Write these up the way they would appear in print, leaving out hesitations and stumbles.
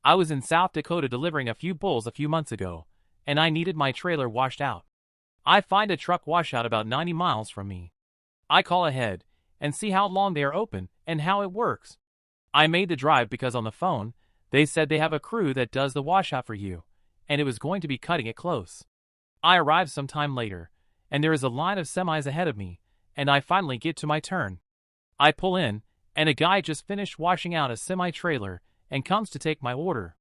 I was in South Dakota delivering a few bulls a few months ago, and I needed my trailer washed out. I find a truck washout about 90 miles from me. I call ahead and see how long they are open and how it works. I made the drive because on the phone, they said they have a crew that does the washout for you, and it was going to be cutting it close. I arrive some time later, and there is a line of semis ahead of me, and I finally get to my turn. I pull in, and a guy just finished washing out a semi-trailer and comes to take my order.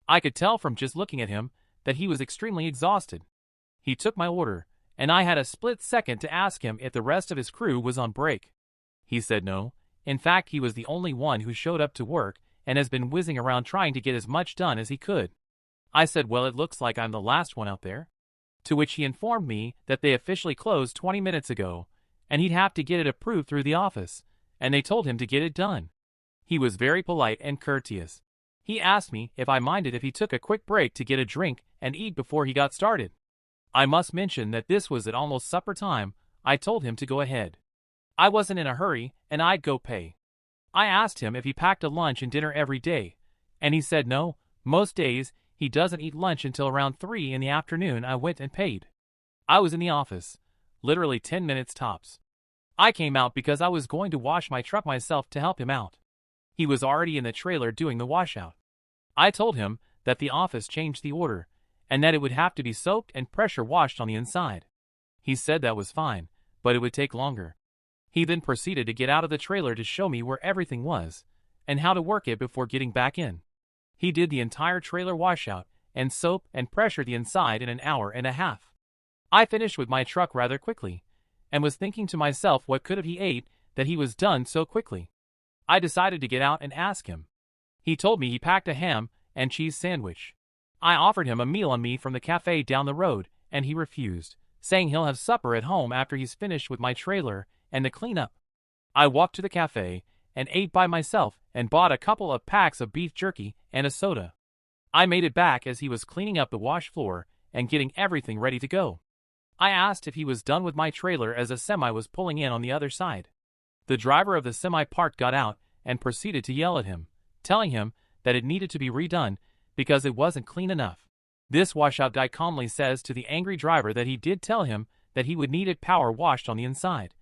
I could tell from just looking at him that he was extremely exhausted. He took my order, and I had a split second to ask him if the rest of his crew was on break. He said no. In fact, he was the only one who showed up to work and has been whizzing around trying to get as much done as he could. I said, well, it looks like I'm the last one out there. To which he informed me that they officially closed 20 minutes ago, and he'd have to get it approved through the office, and they told him to get it done. He was very polite and courteous. He asked me if I minded if he took a quick break to get a drink and eat before he got started. I must mention that this was at almost supper time. I told him to go ahead. I wasn't in a hurry, and I'd go pay. I asked him if he packed a lunch and dinner every day, and he said no, most days he doesn't eat lunch until around 3 in the afternoon. I went and paid. I was in the office, literally 10 minutes tops. I came out because I was going to wash my truck myself to help him out. He was already in the trailer doing the washout. I told him that the office changed the order, and that it would have to be soaked and pressure washed on the inside. He said that was fine, but it would take longer. He then proceeded to get out of the trailer to show me where everything was, and how to work it before getting back in. He did the entire trailer washout, and soap and pressure the inside in an hour and a half. I finished with my truck rather quickly, and was thinking to myself what could have he ate that he was done so quickly. I decided to get out and ask him. He told me he packed a ham and cheese sandwich. I offered him a meal on me from the cafe down the road, and he refused, saying he'll have supper at home after he's finished with my trailer and the cleanup. I walked to the cafe and ate by myself and bought a couple of packs of beef jerky and a soda. I made it back as he was cleaning up the wash floor and getting everything ready to go. I asked if he was done with my trailer as a semi was pulling in on the other side. The driver of the semi-parked got out and proceeded to yell at him, telling him that it needed to be redone because it wasn't clean enough. This washout guy calmly says to the angry driver that he did tell him that he would need it power washed on the inside,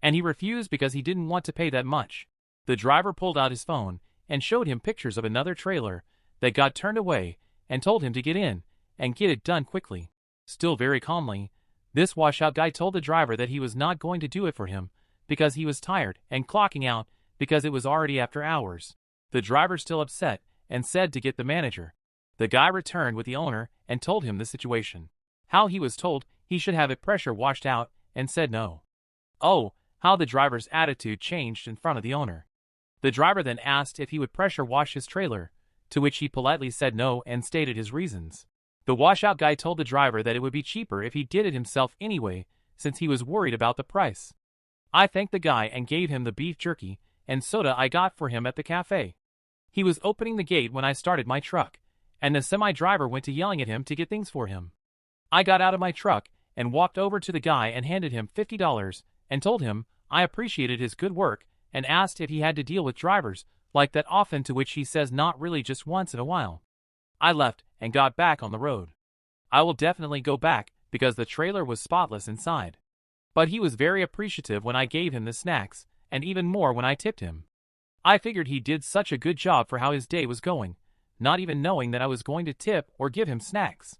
and he refused because he didn't want to pay that much. The driver pulled out his phone and showed him pictures of another trailer that got turned away and told him to get in and get it done quickly. Still very calmly, this washout guy told the driver that he was not going to do it for him because he was tired and clocking out because it was already after hours. The driver, still upset, and said to get the manager. The guy returned with the owner and told him the situation. How he was told he should have it pressure washed out and said no. Oh, how the driver's attitude changed in front of the owner. The driver then asked if he would pressure wash his trailer, to which he politely said no and stated his reasons. The washout guy told the driver that it would be cheaper if he did it himself anyway, since he was worried about the price. I thanked the guy and gave him the beef jerky and soda I got for him at the cafe. He was opening the gate when I started my truck, and the semi-driver went to yelling at him to get things for him. I got out of my truck and walked over to the guy and handed him $50 and told him I appreciated his good work and asked if he had to deal with drivers like that often, to which he says not really, just once in a while. I left and got back on the road. I will definitely go back because the trailer was spotless inside. But he was very appreciative when I gave him the snacks, and even more when I tipped him. I figured he did such a good job for how his day was going, not even knowing that I was going to tip or give him snacks.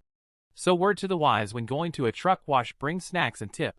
So word to the wise, when going to a truck wash, bring snacks and tip.